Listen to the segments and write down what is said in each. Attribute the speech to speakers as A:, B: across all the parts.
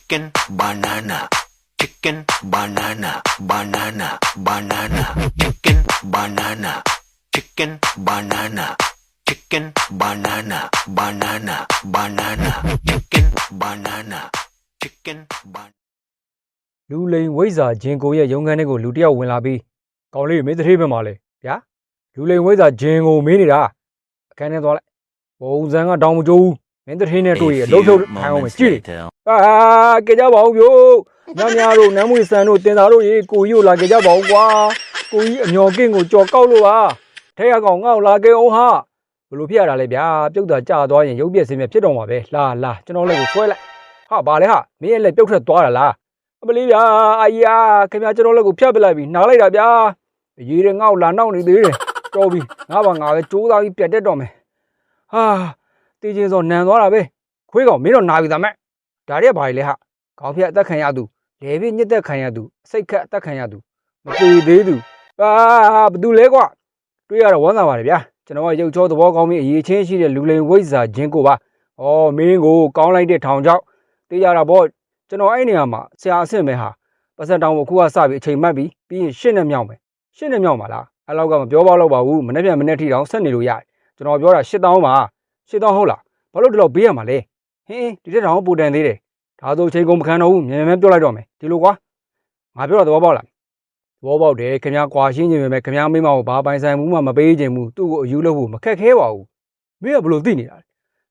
A: chicken banana chicken banana banana banana chicken banana chicken banana chicken banana banana banana chicken banana chicken banana
B: လူလိန်ဝိဇ္ဇာဂျင်ကိုရဲ့ရုံးခန်းထဲကိုလူတစ်ယောက်ဝင်လာပြီးကောင်းလေးမင်းတစ်ထေးပဲမှာလေဗျာလူလိန်ဝိဇ္ဇာဂျင်ကိုမင်းနေတာအခန်းထဲသွားလိုက်ပုံစံကတောင်မကျိုးဘူးမင်းတစ်ထေးနဲ့တွေ့ရအလုပ်ထုတ်ထိုင်အောင်မယ်ကြည့်လေကြကြပါဦးဗျို့ညတို့နမ်းမွေဆန်တို့တင်သားတို့ရေကိုကြီးကိုလာကြပါဦးကွာကိုကြီးအမျော်ကင်းကိုကြော်ကောက်လို့ပါထဲရကောင်ငါ့ကိုလာခဲ့အောင်ဟာဘလို့ဖြစ်ရတာလဲဗျာပြုတ်တာကြာသွားရင်ရုပ်ပြက်စင်းပြဖြစ်တော့မှာပဲလာကျွန်တော်လက်ကိုဆွဲလိုက်ဟာဘာလဲဟာမင်းရဲ့လက်ပြုတ်ထွက်သွားတာလားအမလေးဗျာအာကြီးခင်ဗျာကျွန်တော်လက်ကိုဖြတ်ပလိုက်ပြီးနားလိုက်တာဗျာရေးတယ်ငါ့ကိုလာနောက်နေသေးတယ်တော်ပြီငါပါငါပဲကြိုးစားပြီးပြတ်တက်တော့မယ်ဟာတေးချင်းစောနန်သွားတာပဲခွေးကောင်မင်းတော့နာပြီသားမဲ့ဒါရက်ဘာကြီးလဲဟာခေါင်းဖြတ်အသက်ခံရသူလေပြည့်ညစ်သက်ခံရသူစိတ်ခက်အသက်ခံရသူမသေးသေးသူဘသူလဲကွာတွေးရတော့ဝမ်းသာပါတယ်ဗျာကျွန်တော်ကရုပ်ချောသဘောကောင်းပြီးအရေးချင်းရှိတဲ့လူလိန်ဝိဇ္ဇာဂျင်းကိုပါဩမင်းကိုကောင်းလိုက်တဲ့ထောင်ချောက်တေးရတာပေါ့ကျွန်တော်အဲ့နေရာမှာဆရာအဆင့်ပဲဟာပတ်စံတောင်ကိုခုကစပြီးအချိန်မှတ်ပြီးရင်ရှင်းနဲ့မြောက်မယ်ရှင်းနဲ့မြောက်ပါလားအဲ့လောက်ကမပြောတော့ပါဘူးမနေ့ပြန်မနေ့ထိတောင်ဆက်နေလို့ရတယ်ကျွန်တော်ပြောတာ8000ပါ8000ဟုတ်လားဘာလို့ဒီလောက်ပေးရမှာလဲဟင်းဒီတက်တောင်ပူတန်သေးတယ်ဒါဆိုချိန်ကုန်မခံတော့ဘူးမြန်မြန်ပြောလိုက်တော့မယ်ဒီလိုကွာငါပြောတော့သဘောပေါက်လားသဘောပေါက်တယ်ခင်ဗျာကွာရှင်းခြင်းပဲခင်ဗျာမိမကိုဘာပိုင်ဆိုင်မှုမှမပေးခြင်းဘူးသူ့ကိုအယူလို့ဖို့မခက်ခဲပါဘူးမင်းကဘလို့သိနေတာလဲ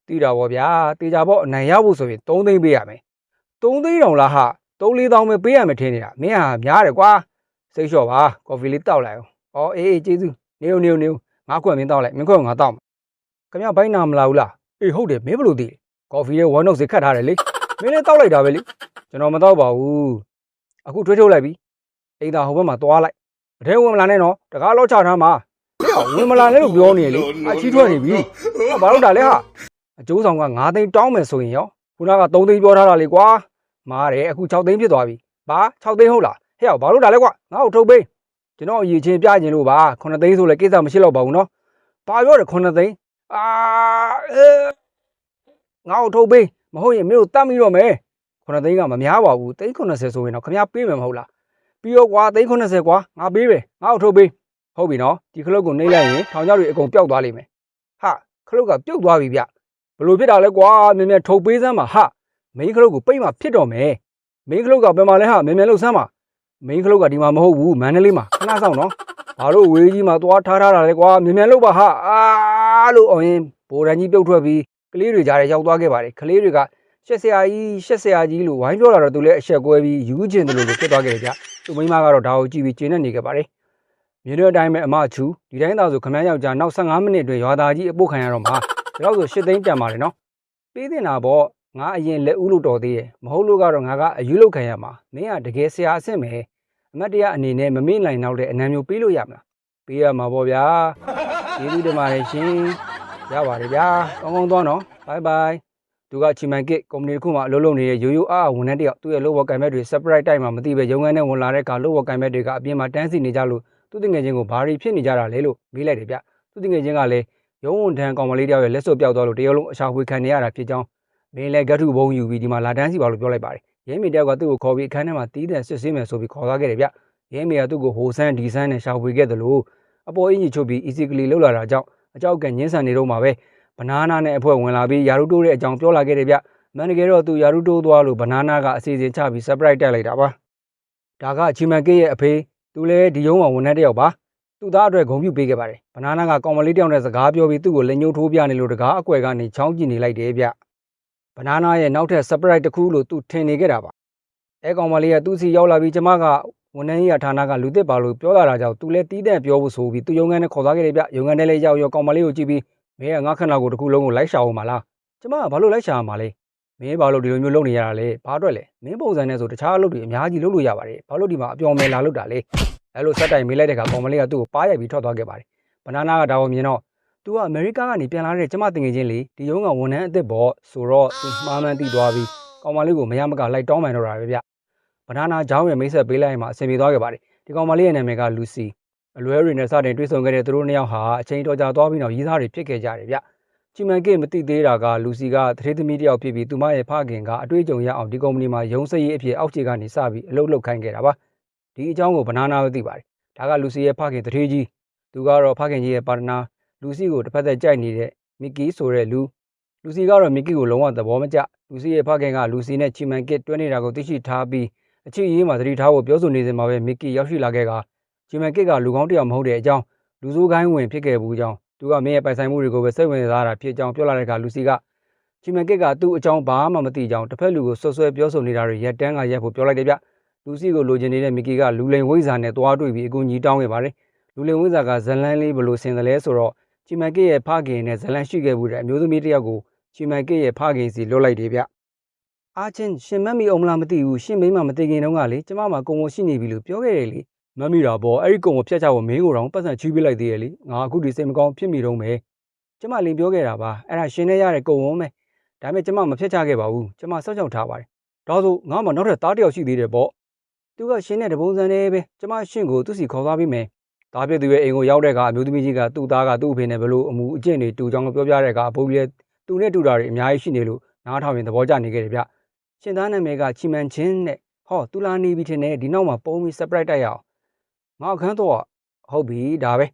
B: သိတာပေါ့ဗျာတေချာပေါ့အနိုင်ရဖို့ဆိုရင်3သိန်းပေးရမယ်3သိန်းတောင်လားဟာ3-4,000ပဲပေးရမယ်ထင်နေတာမင်းဟာများတယ်ကွာစိတ်လျှော့ပါကော်ဖီလေးတောက်လိုက်အောင်ဩအေးကျေးဇူးနေဦးငါခွက်မင်းတောက်လိုက်မင်းခွက်ငါတောက်မယ်ခင်ဗျာဘိုင်းနာမလာဘူးလားအေးဟုတ်တယ်မင်းဘလို့သိလဲကော်ဖီရဲ့ဝမ်းနှုတ်စီခတ်ထားတယ်လေမင်းလည်းတောက်လိုက်တာပဲလေကျွန်တော်မတောက်ပါဘူးအခုထွေးထုတ်လိုက်ပြီအိမ်သာဟိုဘက်မှာသွားလိုက်အထဲဝင်မလာနဲ့နော်တကားလောက်ချထားမှာဝင်မလာနဲ့လို့ပြောနေလေအချီးထွက်နေပြီဘာလို့တာလဲဟာအကျိုးဆောင်က9သိန်းတောင်းမယ်ဆိုရင်ရောခုနက3သိန်းပြောထားတာလေကွာမားတယ်အခု6သိန်းဖြစ်သွားပြီဘာ6သိန်းဟုတ်လားဟဲ့ဘာလို့တာလဲကွာငါ့ကိုထုတ်ပေးကျွန်တော်အရေးချင်းပြခြင်းလို့ပါ9သိန်းဆိုလဲကိစ္စမရှိတော့ပါဘူးနော်ဘာပြောတယ်9သိန်းငါ့ကိုထုတ်ပေးမဟုတ်ရင်မင်းတို့တတ်မိတော့မယ်9သိန်းကမများပါဘူးသိန်း80ဆိုရင်တော့ခင်ဗျားပေးမယ်မဟုတ်လားပြီးတော့ကွာသိန်း80ကွာငါပေးပဲငါ့ကိုထုတ်ပေးဟုတ်ပြီနော်ဒီခလုတ်ကိုနှိမ့်လိုက်ရင်ထောင်ချောက်တွေအကုန်ပျောက်သွားလိမ့်မယ်ဟာခလုတ်ကပြုတ်သွားပြီဗျဘလို့ဖြစ်တာလဲကွာမြန်မြန်ထုတ်ပေးစမ်းပါဟာမင်းခလုတ်ကိုပိတ်မှဖြစ်တော့မယ်မင်းခလုတ်ကဘယ်မှာလဲဟာမြန်မြန်လှုပ်စမ်းပါမင်းခလုတ်ကဒီမှာမဟုတ်ဘူးမန္တလေးမှာခဏဆောင်နော်ဘာလို့ဝေးကြီးမှာသွားထားတာလဲကွာမြန်မြန်လှုပ်ပါဟာလို့အောင်ရင်ဘိုးရန်ကြီးပြုတ်ထွက်ပြီးကလေးတွေကြားထဲရောက်သွားခဲ့ပါတယ်ကလေးတွေကရှက်ဆရာကြီးလို့ဝိုင်းပြောလာတော့သူလည်းအဆက်ကွဲပြီးယူးကျင်တယ်လို့ဖြစ်သွားခဲ့တယ်ဗျသူမိမကတော့ဒါကိုကြည့်ပြီးကျင်းနေခဲ့ပါတယ်မြင်းတို့အတိုင်းပဲအမချူဒီတိုင်းသာဆိုခမန်းယောက်ျားနောက်15မိနစ်အတွင်းရွာသားကြီးအပုတ်ခံရတော့မှာဒါတော့ဆို8သိန်းတန်ပါတယ်နော်ပေးတင်တာပေါ့ငါအရင်လက်ဦးလို့တော်သေးတယ်မဟုတ်လို့ကတော့ငါကအယူလောက်ခံရမှာမင်းကတကယ်ဆရာအဆင့်ပဲအမတ်တရားအနေနဲ့မမေ့နိုင်တော့တဲ့အနံမျိုးပေးလို့ရမလားပေးရမှာပေါ့ဗျာကျေးဇူးတင်ပါတယ်ရှင်ရပါတယ်ဗျာကောင်းသွားနော်ဘိုင်ဘိုင်သူကချီမန်ကစ်ကုမ္ပဏီတစ်ခုမှအလုပ်လုပ်နေတဲ့ရိုးရိုးအားဝန်ထမ်းတယောက်သူ့ရဲ့လုပ်ဝကံမဲ့တွေ separate တိုက်မှာမသိပဲရုံးခန်းထဲဝင်လာတဲ့အခါလုပ်ဝကံမဲ့တွေကအပြင်မှာတန်းစီနေကြလို့သူတငယ်ချင်းကိုဘာတွေဖြစ်နေကြတာလဲလို့မေးလိုက်တယ်ဗျသူတငယ်ချင်းကလည်းရုံးဝန်ထမ်းကောင်မလေးတယောက်ရဲ့လက်စွပ်ပြောက်သွားလို့တရုတ်လုံးအရှာဖွေခံနေရတာဖြစ်ကြောင်းမင်းလည်းဂတ်ထုဘုံယူပြီးဒီမှာလာတန်းစီပါလို့ပြောလိုက်ပါတယ်ရဲမေတယောက်ကသူ့ကိုခေါ်ပြီးအခန်းထဲမှာတီးတန့်စစ်ဆေးမယ်ဆိုပြီးခေါ်သွားခဲ့တယ်ဗျရဲမေကသူ့ကိုဟိုဆန်းဒီဆန်းနဲ့ရှာဖွေခဲ့တယ်လို့အပေါ်အင်းကြီးချုပ်ပြီး easily လှုပ်လာတာကြောင့်အကြောက်ကညင်းဆန်နေတော့မှာပဲဘနာနာနဲ့အဖွဲဝင်လာပြီးယာရုတိုးတဲ့အကြောင်းပြောလာခဲ့တယ်ဗျမန်တကယ်တော့သူယာရုတိုးသွားလို့ဘနာနာကအစီအစဉ်ချပြီး surprise တက်လိုက်တာပါဒါကချီမန်ကစ်ရဲ့အဖေသူလည်းဒီရုံးမှာဝန်ထမ်းတယောက်ပါသူ့သားအတွက်ဂုဏ်ပြုပေးခဲ့ပါတယ်ဘနာနာကကောင်မလေးတယောက်နဲ့စကားပြောပြီးသူ့ကိုလက်ညှိုးထိုးပြနေလို့တကားအကွယ်ကနေချောင်းကြည့်နေလိုက်တယ်ဗျဘနာနာရဲ့နောက်ထပ် surprise တစ်ခုလို့သူထင်နေခဲ့တာပါအဲကောင်မလေးကသူ့စီရောက်လာပြီးကျမကဝန်ထမ်းရေးဌာနကလူသစ်ပါလို့ပြောလာတာကြောင့်သူလည်းတီးတဲ့ပြောဖို့ဆိုပြီးသူရုံးခန်းနဲ့ခေါ်သွားခဲ့တယ်ဗျရုံးခန်းထဲလေးရောက်ရောကောင်မလေးကိုကြည့်ပြီးမင်းကငါခဏကိုတစ်ခုလုံးကိုလိုက်ရှာအောင်ပါလားကျမကဘာလို့လိုက်ရှာရမှာလဲမင်းဘာလို့ဒီလိုမျိုးလုပ်နေရတာလဲဘာအတွက်လဲမင်းပုံစံနဲ့ဆိုတခြားအလုပ်တွေအများကြီးလုပ်လို့ရပါတယ်ဘာလို့ဒီမှာအပြောင်းမဲလာလုပ်တာလဲအဲလိုစက်တိုင်မေးလိုက်တဲ့အခါကောင်မလေးကသူ့ကိုပါးရိုက်ပြီးထွက်သွားခဲ့ပါတယ်ဘနာနာကဒါကိုမြင်တော့ तू ကအမေရိကန်ကနေပြန်လာတဲ့ကျမတင်ငယ်ချင်းလေဒီရုံးကဝန်ထမ်းအသစ်ပေါ့ဆိုတော့ तू မှားမှန်းသိသွားပြီးကောင်မလေးကိုမရမကလိုက်တောင်းပန်တော့တာပဲဗျဘနာနာကြောင်းရဲ့မိတ်ဆက်ပေးလိုက်ရင်မှအဆင်ပြေသွားခဲ့ပါတယ်ဒီကောင်မလေးရဲ့နာမည်ကလူစီအလွဲတွေနဲ့စတင်တွေ့ဆုံခဲ့တဲ့သူတို့နှစ်ယောက်ဟာအချိန်တော်ကြာသွားပြီးတော့ရီးသားတွေဖြစ်ခဲ့ကြတယ်ဗျ ချီမန်ကစ်မတိသေးတာကလူစီကသတိသမီးတယောက်ဖြစ်ပြီးသူမရဲ့ဖခင်ကအတွေ့အကြုံရအောင်ဒီကုမ္ပဏီမှာရုံးစရေးအဖြစ်အောက်ခြေကနေစပြီးအလုပ်လုပ်ခိုင်းခဲ့တာပါဒီအကြောင်းကိုဘနာနာပဲသိပါတယ်ဒါကလူစီရဲ့ဖခင်တထေးကြီးသူကတော့ဖခင်ကြီးရဲ့ပါတနာလူစီကိုတစ်ဖက်သက်ကြိုက်နေတဲ့မီကီဆိုတဲ့လူစီကတော့မီကီကိုလုံးဝသဘောမကျလူစီရဲ့ဖခင်ကလူစီနဲ့ချီမန်ကစ်တွဲနေတာကိုသိရှိထားပြီးအချစ်ရေးမှာသတိထားဖို့ပြောဆိုနေစဉ်မှာပဲမီကီရောက်ရှိလာခဲ့ကချီမန်ကစ်ကလူကောင်းတစ်ယောက်မဟုတ်တဲ့အကြောင်းလူဆိုးကိုင်းဝင်ဖြစ်ခဲ့ဘူးကြောင်းသူကမင်းရဲ့ပိုင်ဆိုင်မှုတွေကိုပဲစိတ်ဝင်စားတာဖြစ်ကြောင်းပြောလာတဲ့အခါလူစီကချီမန်ကစ်ကသူ့အကြောင်းဘာမှမသိကြောင်းတစ်ဖက်လူကိုဆွဆွဲပြောဆိုနေတာတွေရက်တန်းကရက်ဖို့ပြောလိုက်တယ်ဗျလူစီကိုလိုချင်နေတဲ့မီကီကလူလိန်ဝိဇ္ဇာနဲ့သွားတွေ့ပြီးအကူကြီးတောင်းခဲ့ပါတယ်လူလိန်ဝိဇ္ဇာကဇလန်းလေးဘလို့ဆင်တယ်လဲဆိုတော့ချီမန်ကစ်ရဲ့ဖခင်နဲ့ဇလန်းရှိခဲ့မှုတဲ့အမျိုးသမီးတစ်ယောက်ကိုချီမန်ကစ်ရဲ့ဖခင်စီလွတ်လိုက်တယ်ဗျအားချင်းရှင်မတ်မီအောင်မလားမသိဘူးရှင်မိမမသိခင်တုန်းကလေကျမမှာကုံဝရှိနေပြီလို့ပြောခဲ့တယ်လေမတ်မီတာပေါ့အဲ့ဒီကုံကိုဖျက်ချဖို့မင်းကိုတော့ပတ်စံချီးပေးလိုက်သေးရဲ့လေငါအခုဒီစိတ်မကောင်းဖြစ်မိတော့မယ်ကျမလင်ပြောခဲ့တာပါအဲ့ဒါရှင်နဲ့ရတဲ့ကုံဝန်းပဲဒါပေမဲ့ကျမမဖျက်ချခဲ့ပါဘူးကျမစောင့်ရှောက်ထားပါတယ်ဒါဆိုငါမှနောက်ထပ်သားတစ်ယောက်ရှိသေးတယ်ပေါ့သူကရှင်နဲ့တပုံစံနဲ့ပဲကျမရှင်ကိုသူ့စီခေါ်သွားပြီးမယ်ဒါပြည့်သူရဲ့အိမ်ကိုရောက်တဲ့ကအမျိုးသမီးကြီးကသူ့သားကသူ့အဖေနဲ့ဘလို့အမှုအကျင့်တွေတူကြောင်းပြောပြတဲ့ကအဖိုးကြီးသူနဲ့တူတာတွေအများကြီးရှိနေလို့နားထောင်ရင်သဘောကျနေခဲ့တယ်ဗျရှင်သားနာမည်ကချီမန်ချင်းနဲ့ဟောသူလာနေပြီထင်တယ်ဒီနောက်မှာပုံပြီး surprise တိုက်ရအောင်ငါအခန်းတော့ဟုတ်ပြီဒါပဲဩ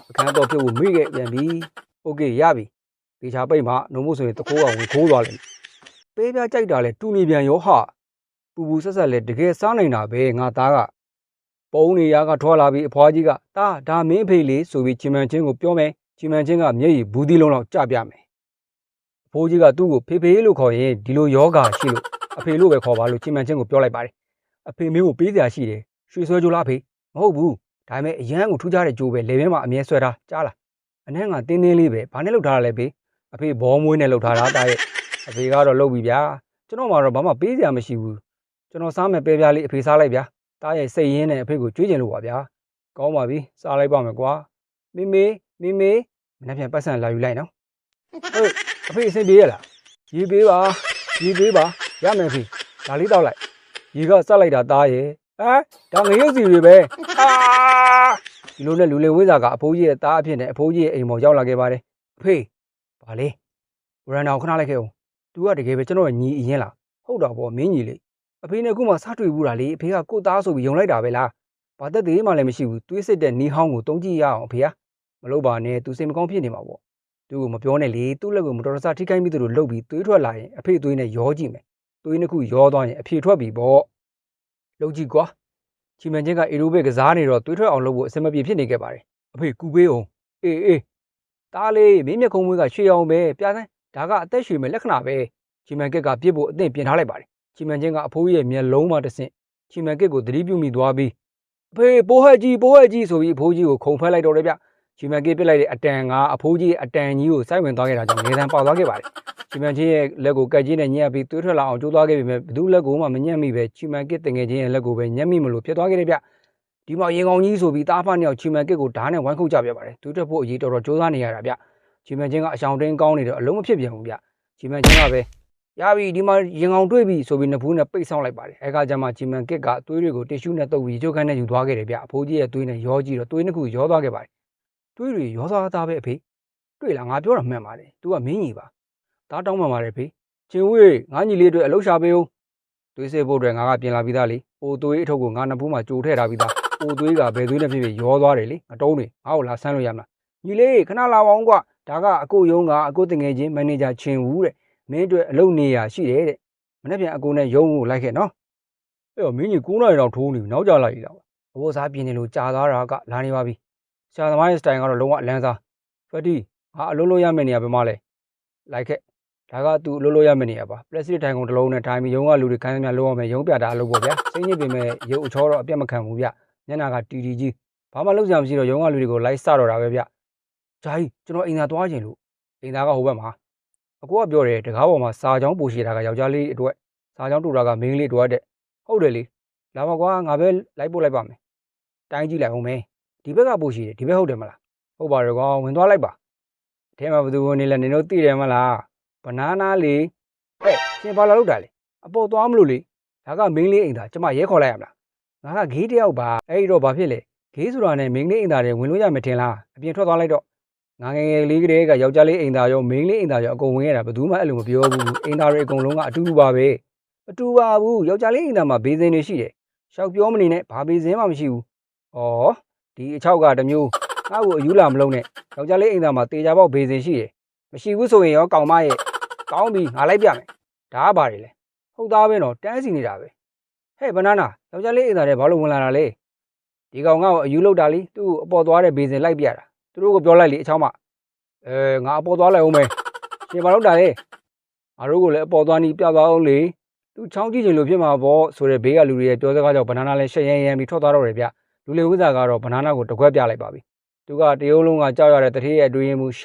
B: အခန်းတော့ပြုတ်ကိုမိခဲ့ပြန်ပြီโอเคရပြီဒီချာပိတ်မှာနှုံမို့ဆိုရင်တခိုးအောင်ဝင်ခိုးသွားလိမ့်ပေးပြကြိုက်တာလဲတူနေပြန်ရောဟာပူပူဆက်ဆက်လဲတကယ်စားနိုင်တာပဲငါသားကပုံနေရကထွာလာပြီးအဖွားကြီးကဒါမင်းအဖေလေးဆိုပြီးချီမန်ချင်းကိုပြောမယ်ချီမန်ချင်းကမျက်ရည်ဘူးသီးလုံးလောက်ကြပြမယ်အဖိုးကြီးကသူ့ကိုဖေဖေလို့ခေါ်ရင်ဒီလိုယောဂါရှိလို့အဖေလို့ပဲခေါ်ပါလို့ချီမန်ချင်းကိုပြောလိုက်ပါတယ်အဖေမင်းကိုပေးစရာရှိတယ်ရွှေဆွဲကြိုးလားအဖေမဟုတ်ဘူးဒါပေမဲ့အရန်ကိုထူးခြားတဲ့ကြိုးပဲလေထဲမှာအမြဲဆွဲထားကြားလားအနှဲငါတင်းတင်းလေးပဲဘာနဲ့လှုပ်ထားတာလဲဖေအဖေဘောမွေးနဲ့လှုပ်ထားတာတာရဲ့အဖေကတော့လှုပ်ပြီဗျာကျွန်တော်မှတော့ဘာမှပေးစရာမရှိဘူးကျွန်တော်စားမယ်ပဲပြားလေးအဖေစားလိုက်ဗျာတာရဲ့စိတ်ရင်းနဲ့အဖေကိုကြွေးကျင်လို့ပါဗျာကောင်းပါပြီစားလိုက်ပါမယ်ကွာမေမမနေ့ပြန်ပတ်စံလာယူလိုက်နော်ဟေးအဖေအဆင်ပြေရလားရေပေးပါရမယ်ဖေဒါလေးတောက်လိုက်ရေကစက်လိုက်တာတာရဲ့ဒါငရုတ်စီတွေပဲဒီလိုနဲ့လူလင်ဝိဇ္ဇာကအဖိုးကြီးရဲ့သားအဖြစ်နဲ့အဖိုးကြီးရဲ့အိမ်ပေါ်ရောက်လာခဲ့ပါတယ်အဖေဘာလဲဝရန်တော်ခဏလိုက်ခဲ့အောင်သူကတကယ်ပဲကျွန်တော်ညီအရင်လားဟုတ်တော့ဗောမင်းညီလေးအဖေနဲ့ခုမှစတွေ့ဘူးလားလေအဖေကကိုသားဆိုပြီးယုံလိုက်တာပဲလားဘာသက်သေးမှလည်းမရှိဘူးတွေးစစ်တဲ့နီးဟောင်းကိုတုံးကြည့်ရအောင်အဖေကမလုပ်ပါနဲ့သူစိတ်မကောင်းဖြစ်နေမှာဗောသူ့ကိုမပြောနဲ့လေသူ့လက်ကိုမတော်တဆထိခိုက်မိသူတို့လှုပ်ပြီးသွေးထွက်လာရင်အဖေသွေးနဲ့ရောကြည့်မယ်သွေးနှစ်ခုရောသွားရင်အဖေထွက်ပြီဗောလှုပ်ကြည့်ကွာချီမန်ချင်းကအေရိုဘစ်ကစားနေတော့သွေးထွက်အောင်လုပ်ဖို့အစမပြေဖြစ်နေခဲ့ပါတယ်အဖေကူပေးအောင်အေးတားလေးမင်းမျက်ခုံးမွေးကရွှေအောင်ပဲပြစမ်းဒါကအသက်ရွှေမဲ့လက္ခဏာပဲချီမန်ကစ်ကပြစ်ဖို့အသင့်ပြင်ထားလိုက်ပါတယ်ချီမန်ချင်းကအဖိုးရဲ့မျက်လုံးမှတဆင့်ချီမန်ကစ်ကိုသတိပြုမိသွားပြီးအဖေပိုးဟက်ကြီးဆိုပြီးအဖိုးကြီးကိုခုံဖက်လိုက်တော့တယ်ဗျချီမန်ကစ်ပြစ်လိုက်တဲ့အတန်ကအဖိုးကြီးအတန်ကြီးကိုစိုက်ဝင်သွားခဲ့တာကြောင့်နေသံပေါက်သွားခဲ့ပါတယ်ချီမန်ချင်းရဲ့လက်ကိုကက်ကြီးနဲ့ညှက်ပြီးသွေးထွက်လာအောင်ကြိုးသွားခဲ့ပေမဲ့ဘသူလက်ကိုမှမညှက်မိပဲချီမန်ကစ်တငယ်ချင်းရဲ့လက်ကိုပဲညှက်မိမလို့ဖြစ်သွားခဲ့တယ်ဗျဒီမှာရင်ကောင်ကြီးဆိုပြီးတားဖနှစ်ယောက်ချီမန်ကစ်ကိုဓာတ်နဲ့ဝိုင်းခုတ်ကြပြပါတယ်သူတက်ဖို့အရေးတော်တော်ကြိုးစားနေရတာဗျချီမန်ချင်းကအရှောင်တင်းကောင်းနေတော့အလုံးမဖြစ်ပြန်ဘူးဗျချီမန်ချင်းကပဲရပြီဒီမှာရင်ကောင်တွေ့ပြီဆိုပြီးနဖူးနဲ့ပိတ်ဆောင်လိုက်ပါတယ်အဲကကြမှာချီမန်ကစ်ကသွေးတွေကိုတစ်ရှူးနဲ့တုပ်ပြီးကြိုးခန်းနဲ့ယူသွားခဲ့တယ်ဗျအဖိုးကြီးရဲ့သွေးနဲ့ရောကြည့်တော့သွေးနှစ်ခုရောသွားခဲ့ပါတယ်သွေးတွေရောသွားသားပဲအဖေတွေ့လားငါပြောတာမှန်ပါတယ်သူကမင်းကြီးပါသားတောင်းမှန်ပါတယ်ဖေချင်းဝေးငါညီလေးအတွက်အလုပ်ရှာပေးဦးသွေးစေဖို့အတွက်ငါကပြင်လာပြီးသားလေအိုသွေးအထုပ်ကိုငါနဖူးမှာကြိုထည့်ထားပြီးသားအိုသွေးကဘယ်သွေးနဲ့ဖြစ်ဖြစ်ရောသွားတယ်လေအတုံးတွေငါ့ကိုလာဆန်းလို့ရမလားညီလေးခဏလာပါအောင်ကွာဒါကအကိုယုံကအကိုတငယ်ချင်းမန်နေဂျာချင်းဦးတဲ့မင်းအတွက်အလုပ်နေရရှိတယ်တဲ့မနေ့ပြန်အကိုနဲ့ရုံးကိုလိုက်ခဲ့နော်အဲ့တော့မင်းကြီး9နာရီလောက်ထိုးနေပြီနောက်ကြလိုက်လာအဘောစားပြင်းနေလို့ကြာသွားတာကလာနေပါပြီဆရာသမားရဲ့စတိုင်ကတော့လုံးဝအလန်းစားဖက်တီငါအလုပ်လုပ်ရမယ့်နေရာပဲမလဲလိုက်ခဲ့ဒါကသူအလုပ်လုပ်ရမယ့်နေရာပါပလက်စတစ်ထိုင်ကုန်တစ်လုံးနဲ့ထိုင်ပြီးရုံးကလူတွေခိုင်းသမျှလုံးအောင်မယ်ရုံးပြတာအလုပ်ပေါ့ဗျာစိတ်ညစ်ပေမဲ့ရုပ်အချောတော့အပြတ်မခံဘူးဗျညနာကတီကြီးဘာမှလုပ်စရာမရှိတော့ရုံးကလူတွေကိုလိုက်စတော့တာပဲဗျဂျာကြီးကျွန်တော်အိမ်သာသွားခြင်းလို့အိမ်သာကဟိုဘက်မှာအကိုကပြောတယ်တကားပေါ်မှာစာချောင်းပို့ရှိတာကယောက်ျားလေးအတွက်စာချောင်းတူတာကမိန်းကလေးအတွက်တဲ့ဟုတ်တယ်လေလာပါကွာငါပဲလိုက်ပို့လိုက်ပါမယ်တိုင်းကြည့်လိုက်အောင်မယ်ဒီဘက်ကပို့ရှိတယ်ဒီဘက်ဟုတ်တယ်မလားဟုတ်ပါတယ်ကွာဝင်သွားလိုက်ပါအထဲမှာဘယ်သူဝင်နေလဲနင်တို့သိတယ်မလားဘနာနာလေးဟဲ့ရှင်ဘာလာလုပ်တာလဲအပေါ်သွားမလို့လေဒါကမိန်းလေးအိမ်သာကျမရဲခေါ်လိုက်ရမလားငါကဂေးတယောက်ပါအဲ့ဒီတော့ဘာဖြစ်လဲဂေးဆိုတာနဲ့မိန်းလေးအိမ်သာတွေဝင်လို့ရမယ်ထင်လားအပြင်ထွက်သွားလိုက်တော့ ငါငယ်ငယ်လေးကတည်းကယောက်ျားလေးအိမ်သားရောမိန်းလေးအိမ်သားရောအကုန်ဝင်ရတာဘယ်သူမှအဲ့လိုမပြောဘူးအိမ်သားတွေအကုန်လုံးကအတူတူပါပဲမတူပါဘူးယောက်ျားလေးအိမ်သားမှာဘေးစင်တွေရှိတယ်ရှောက်ပြောမနေနဲ့ဘာဘေးစင်မှမရှိဘူးဩဒီအချောက်ကတမျိုးငါ့ကိုအယူလာမလုံးနဲ့ယောက်ျားလေးအိမ်သားမှာတေချာပေါက်ဘေးစင်ရှိတယ်မရှိဘူးဆိုရင်ရောကောင်မရဲ့ကောင်းပြီငါလိုက်ပြမယ်ဒါကဘာတွေလဲဟုတ်သားပဲနော်တန်းစီနေတာပဲဟဲ့ဘနာနာယောက်ျားလေးအိမ်သားတွေဘာလို့ဝင်လာတာလဲဒီကောင်ငါ့ကိုအယူလောက်တာလीသူ့ကိုအပေါ်သွားတဲ့ဘေးစင်လိုက်ပြတာသူတို့ကိုပြောလိုက်လေအချောင်းမငါအပေါ်သွားလိုက်အောင်မယ်ရှင်ဘာလို့တာလဲငါတို့ကိုလည်းအပေါ်သွားနီးပြသွားအောင်လေသူချောင်းကြည့်ချင်လို့ဖြစ်မှာပေါ့ဆိုတဲ့ဘေးကလူတွေရဲ့ပြောစကားကြောင့်ဘနာနာလည်းရှက်ရမ်းရမ်းပြီးထွက်သွားတော့တယ်ဗျလူလေဝိဇာကတော့ဘနာနာကိုတကွက်ပြလိုက်ပါပြီသူကတရုံးလုံးကကြောက်ရတဲ့တထေးရဲ့အတွင်းမှုရ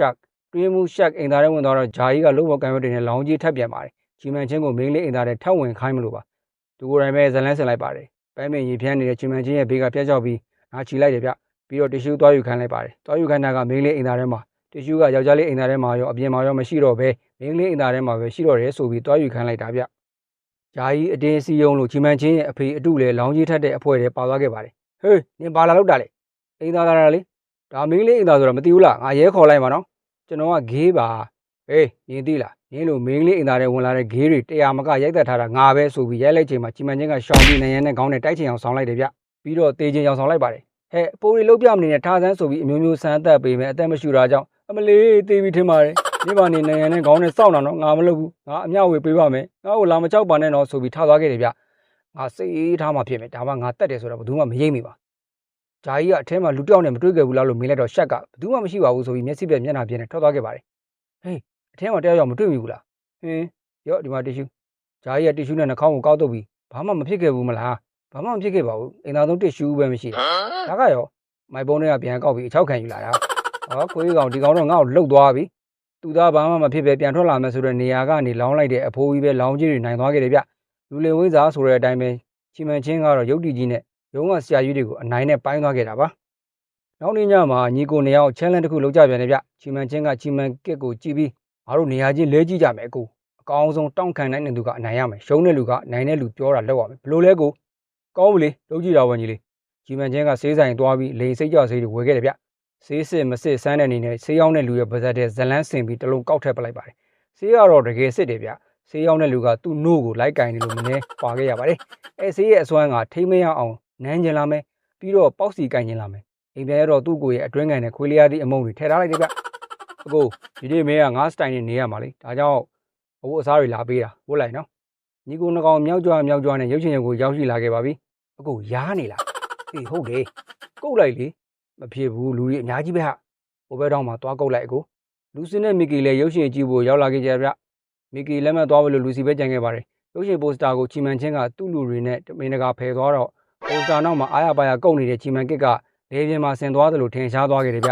B: ှက်အိမ်သားထဲဝင်သွားတော့ဂျာကြီးကလုံးဝကံရွက်တွေနဲ့လောင်းကြီးထပ်ပြန်ပါတယ်ချီမန်ချင်းကိုမင်းလေးအိမ်သားထဲထပ်ဝင်ခိုင်းမလို့ပါသူကိုယ်တိုင်ပဲဇလန်းဆင်လိုက်ပါတယ်ပန်းမင်ရေဖြန်းနေတဲ့ချီမန်ချင်းရဲ့ဘေးကပြတ်ကြောက်ပြီးငါချီလိုက်တယ်ဗျပြီးတော့တ िश ူးသွားယူခိုင်းလိုက်ပါတယ်သွားယူခိုင်းတာကမင်းလေးအိမ်သားထဲမှာတ िश ူးကယောက်ျားလေးအိမ်သားထဲမှာရောအပြင်မှာရောမရှိတော့ဘဲမင်းလေးအိမ်သားထဲမှာပဲရှိတော့တယ်ဆိုပြီးသွားယူခိုင်းလိုက်တာဗျဂျာကြီးအတင်းစီယုံလို့ချီမန်ချင်းရဲ့အဖေအတုလည်းလောင်းကြီးထက်တဲ့အဖွဲတွေပါသွားခဲ့ပါတယ်ဟေးနင်ဘာလာလောက်တာလဲအိမ်သားလာလေဒါမင်းလေးအိမ်သားဆိုတော့မသိဘူးလားငါရဲခေါ်လိုက်ပါနော်ကျွန်တော်ကဂေးပါဟေးနင်သိလားနင်လိုမင်းလေးအိမ်သားထဲဝင်လာတဲ့ဂေးတွေ100မကရိုက်သက်ထားတာငါပဲဆိုပြီးရိုက်လိုက်ချိန်မှာချီမန်ချင်းကရှောင်းပြီးနိုင်ရန်နဲ့ခေါင်းနဲ့တိုက်ချင်အောင်ဆောင်လိုက်တယ်ဗျပြီးတော့တေးချင်းအောင်ဆောင်လိုက်ပါတယ်ဟဲ့ပိုးရီလုတ်ပြမနေနဲ့ထားစမ်းဆိုပြီးအမျိုးမျိုးဆန်းသက်ပေးမယ်အသက်မရှူတာကြောင့်အမလေးတေးပြီးထင်ပါတယ်မိဘနေနိုင်ရန်နဲ့ခေါင်းနဲ့စောင့်တာနော်ငါမလုပ်ဘူးငါအမျှဝေပေးပါမယ်ငါ့ကိုလာမကြောက်ပါနဲ့နော်ဆိုပြီးထားသွားခဲ့တယ်ဗျငါစိတ်အေးထားမှဖြစ်မယ်ဒါမှငါတက်တယ်ဆိုတော့ဘယ်သူမှမရိပ်မိပါဂျာကြီးကအထဲမှာလူတယောက်နဲ့မတွေ့ခဲ့ဘူးလားလို့မေးလိုက်တော့ရှက်ကဘယ်သူမှမရှိပါဘူးဆိုပြီးမျက်စိပြက်မျက်နှာပြက်နဲ့ထွက်သွားခဲ့ပါတယ်ဟေးအထဲမှာတယောက်ယောက်မတွေ့မိဘူးလားဟင်းရော့ဒီမှာတီရှူးဂျာကြီးကတီရှူးနဲ့နှာခေါင်းကိုကောက်တုပ်ပြီးဘာမှမဖြစ်ခဲ့ဘူးမလားဘာမှမဖြစ်ခဲ့ပါဘူးအိမ်သားဆုံးတီရှူးပဲမရှိတာဒါကရောမိုက်ပုံးတွေကပြန်ကောက်ပြီးအချောက်ခံယူလာတာဟောကိုကြီးကောင်ဒီကောင်တော့ငါ့ကိုလှုပ်သွားပြီသူသားဘာမှမဖြစ်ပဲပြန်ထွက်လာမယ်ဆိုတော့နေရာကနေလောင်းလိုက်တဲ့အဖိုးကြီးပဲလောင်းကြီးတွေနိုင်သွားခဲ့တယ်ဗျလူလင်ဝိဇာဆိုတဲ့အတိုင်းပဲချီမန်ချင်းကတော့ရုပ်တည်ကြီးနဲ့ရုံးကဆရာကြီးတွေကိုအနိုင်နဲ့ပိုင်းသွားခဲ့တာပါနောက်နေ့ညမှာညီကိုနေရာကို challenge တစ်ခုလုပ်ကြပြန်တယ်ဗျချီမန်ချင်းကချီမန်ကစ်ကိုကြည့်ပြီးငါတို့နေရာချင်းလဲကြည့်ကြမယ်အကိုအကောင်းဆုံးတောင့်ခံနိုင်တဲ့သူကအနိုင်ရမယ်ရှုံးတဲ့လူကနိုင်တဲ့လူပြောတာလောက်ရမယ်ဘလို့လဲကိုကောင်းပြီလေလုပ်ကြည့်တာဝန်ကြီးလေးချီမန်ချင်းကဆေးဆိုင်သွားပြီးလိန်စိတ်ကြဆေးတွေဝယ်ခဲ့တယ်ဗျဆေးစစ်မစစ်စမ်းတဲ့အနေနဲ့ဆေးရောက်တဲ့လူရဲ့ပါဇက်တဲ့ဇလန်းဆင်ပြီးတလုံးကောက်ထည့်ပလိုက်ပါတယ်ဆေးကတော့တကယ်စစ်တယ်ဗျဆေးရောက်တဲ့လူကသူ့နို့ကိုလိုက်ကင်နေလို့မနေပါခဲ့ရပါတယ်အဲဆေးရဲ့အစွမ်းကထိမရအောင်နန်းကျင်လာမယ်ပြီးတော့ပေါက်စီကင်ကျင်လာမယ်အိမ်ပြန်ရတော့သူ့ကိုယ်ရဲ့အတွင်းကန်နဲ့ခွေးလျားသည့်အမုံတွေထည့်ထားလိုက်တယ်ဗျအကိုဒီနေ့မင်းကငါစတိုင်နဲ့နေရမှာလေဒါကြောင့်ဘိုးအစားတွေလာပေးတာဝတ်လိုက်နော်ညီကိုနှကောင်မြောက်ကြွနဲ့ရုပ်ရှင်ရုပ်ကိုရောက်ရှိလာခဲ့ပါပြီအကိုရားနေလားဟေးဟုတ်တယ်ကုတ်လိုက်လေမဖြစ်ဘူးလူတွေအများကြီးပဲဟာဟိုဘက်တော့မှသွားကုတ်လိုက်အကိုလူစင်းနဲ့မီကီလည်းရုပ်ရှင်ကြည့်ဖို့ရောက်လာခဲ့ကြဗျမီကီလက်မှတ်သွားလို့လူစီပဲကြံခဲ့ပါတယ်ရုပ်ရှင်ပိုစတာကိုချီမန်ချင်းကသူ့လူတွေနဲ့မင်းတကာဖယ်သွားတော့ပိုစတာနောက်မှာအားရပါရကုတ်နေတဲ့ချီမန်ကစ်ကလေပြင်းမှာဆင်သွားတယ်လို့ထင်ရှားသွားခဲ့တယ်ဗ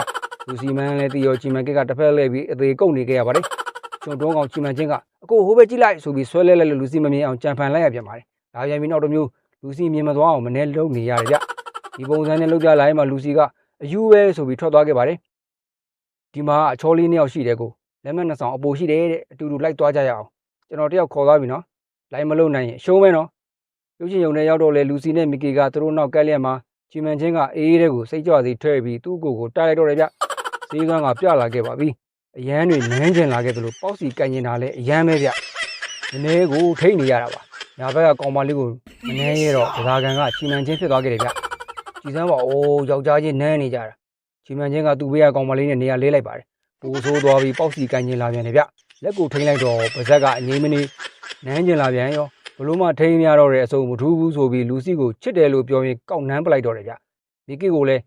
B: ျလူစီမန်လည်းတီရောချီမန်ကစ်ကတစ်ဖက်လှည့်ပြီးအသေးကုတ်နေခဲ့ရပါတယ်ကျွန်တော်ကောင်ချီမန်ချင်းကအကိုဟိုဘက်ကြည့်လိုက်ဆိုပြီးဆွဲလဲလိုက်လို့လူစီမမြင်အောင်ကြံဖန်လိုက်ရပြန်ပါတယ်ဒါပြန်ပြီးနောက်တစ်မျိုးလူစီမြင်မသွားအောင်မနဲ့လုံနေရတယ်ဗျဒီပုံစံနဲ့လောက်ပြလိုက်မှလူစီကအယူပဲဆိုပြီးထွက်သွားခဲ့ပါတယ်ဒီမှာအချောလေးနှစ်ယောက်ရှိတယ်ကိုလက်မှတ်နှစ်ဆောင်အပိုရှိတယ်တဲ့အတူတူလိုက်သွားကြရအောင်ကျွန်တော်တယောက်ခေါ်သွားပြီနော်လိုက်မလို့နိုင်ရင်ရှုံးမဲနော်ရုပ်ရှင်ရုံထဲရောက်တော့လေလူစီနဲ့မီကီကသူတို့နောက်ကက်လျက်မှာချီမန်ချင်းကအေးတဲ့ကိုစိတ်ကြွစီထွဲပြီးသူ့ကိုယ်တိုက်လိုက်တော့တယ်ဗျဈေးကန်းကပြလာခဲ့ပါပြီအရန်တွေနန်းကျင်လာခဲ့သလိုပေါက်စီကန်ကျင်တာလည်းအရန်ပဲဗျနည်းနည်းကိုထိတ်နေရတာပါညာဘက်ကကောင်မလေးကိုမနှဲရဲတော့ဒဇာကန်ကချီမန်ချင်းဖြစ်သွားခဲ့တယ်ဗျကြည်စမ်းပါအိုးယောက်ျားချင်းနန်းနေကြတာချီမန်ချင်းကသူ့ဘေးကကောင်မလေးနဲ့နေရာလေးလိုက်ပါတယ်ပူဆိုးသွားပြီးပေါက်စီကန်ကျင်လာပြန်တယ်ဗျလက်ကိုထိန်းလိုက်တော့ပါဇက်ကအငိမ့်မနေနန်းကျင်လာပြန်ရောဘလို့မှထိန်းမရတော့တဲ့အစုံမထူးဘူးဆိုပြီးလူစီကိုချစ်တယ်လို့ပြောရင်ကောက်နှမ်းပလိုက်တော့တယ်ဗျဒီကိကိုလည်း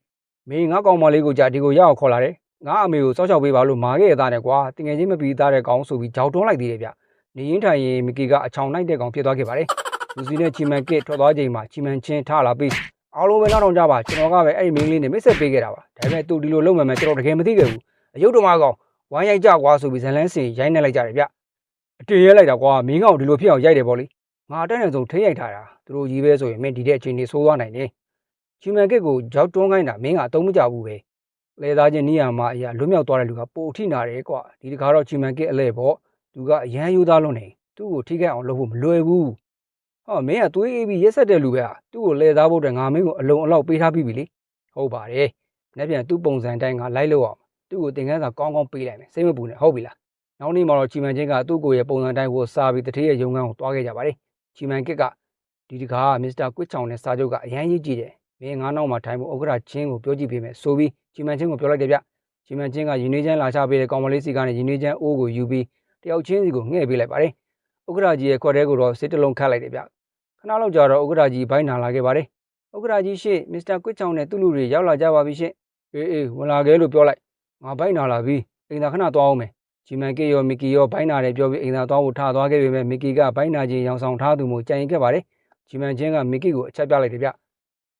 B: မင်းငါကောင်မလေးကိုကြာဒီကိုရအောင်ခေါ်လာတယ်ငါအမေကိုစောက်ချောက်ပေးပါလို့မာခဲ့ရတာနဲ့ကွာတင်ငယ်ချင်းမပြီးသားတဲ့ကောင်ဆိုပြီးကြောက်တွန်းလိုက်သေးတယ်ဗျနေရင်ထိုင်ရင်မီကီကအချောင်နိုင်တဲ့ကောင်ဖြစ်သွားခဲ့ပါတယ်လူစီနဲ့ချီမန်ကစ်ထွက်သွားချိန်မှာချီမန်ချင်းထားလာပြီးအားလုံးပဲနောက်တော့ကြပါကျွန်တော်ကပဲအဲ့ဒီမင်းလေးနဲ့မိတ်ဆက်ပေးခဲ့တာပါဒါပေမဲ့သူဒီလိုလုပ်မှမယ်ကျွန်တော်တကယ်မသိခဲ့ဘူးအယုတ်တော်မကောင်ဝိုင်းရိုက်ကြကွာဆိုပြီးဇန်လန်းစင်ရိုက်နေလိုက်ကြတယ်ဗျအတေးရဲလိုက်တာကွာမင်းကောင်ဒီလိုဖြစ်အောင်ရိုက်တယ်ပေါ့လေငါအတက်နဲ့ဆုံးထိရိုက်ထားတာသူတို့ကြီးပဲဆိုရင်မင်းဒီတဲ့အချိန်ကြီးဆိုးသွားနိုင်တယ်ချီမန်ကစ်ကိုကြောက်တွန်းခိုင်းတာမင်းကအတုံးမကြဘူးပဲလေသားချင်းနီးယာမှာအရာလွတ်မြောက်သွားတဲ့လူကပိုထိနာတယ်ကွာဒီတခါတော့ချီမန်ကစ်အလဲပေါ့သူကအရန်ယူသားလွန်းနေသူ့ကိုထိခိုက်အောင်လုပ်ဖို့မလွယ်ဘူးဟောမင်းကသွေးအေးပြီးရက်ဆက်တဲ့လူပဲဟာသူ့ကိုလဲသားဖို့တဲ့ငါမင်းကိုအလုံးအလောက်ပေးထားပြီးပြီလေဟုတ်ပါတယ်။နေ့ပြန်သူ့ပုံစံတိုင်းကလိုက်လို့အောင် သူ့ကိုတင်ကန်းစာကောင်းကောင်းပေးလိုက်မယ်စိတ်မပူနဲ့ဟုတ်ပြီလားနောက်နေ့မှာတော့ချီမန်ချင်းကသူ့ကိုရဲ့ပုံစံတိုင်းကိုစားပြီးတထေးရဲ့ရုံခန်းကိုတွားခဲ့ကြပါတယ်ချီမန်ကစ်ကဒီတခါမစ္စတာကွစ်ချောင်နဲ့စာချုပ်ကအရန်ကြီးကြည့်တယ်မင်းငါးနောက်မှာထိုင်ဖို့ဥက္ကရာချင်းကိုပြောကြည့်ပေးမယ်ဆိုပြီးချီမန်ချင်းကိုပြောလိုက်တယ်ဗျချီမန်ချင်းကရင်းနှီးချမ်းလာချပေးတဲ့ကောင်မလေးစီကနေရင်းနှီးချမ်းအိုးကိုယူပြီးတယောက်ချင်းစီကိုငှဲ့ပေးလိုက်ပါတယ်ဥက္ကရာကြီးရဲ့ခွက်ထဲကိုတော့စစ်တလုံးခတ်လိုက်တယ်ဗျခဏလောက်ကြာတော့ဥက္ကရာကြီးဘိုင်းနာလာခဲ့ပါတယ်ဥက္ကရာကြီးရှေ့မစ္စတာကွစ်ချောင်နဲ့သူ့လူတွေရောက်လာကြပါပြီရှင့်အေးဝင်လာခဲ့လို့ပြောလိုက်ငါဘိုင်းနာလာပြီအိမ်သာခဏသွားအောင်မယ်ချီမန်ကစ်ရောမီကီရောဘိုင်းနာတယ်ပြောပြီးအိမ်သာသွားဖို့ထားသွားခဲ့ပေမဲ့မီကီကဘိုင်းနာချင်းရောင်ဆောင်ထားသူမျိုးကြံရင်ခဲ့ပါတယ်ချီမန်ချင်းကမီကီကိုအချက်ပြလိုက်တယ်ဗျဥ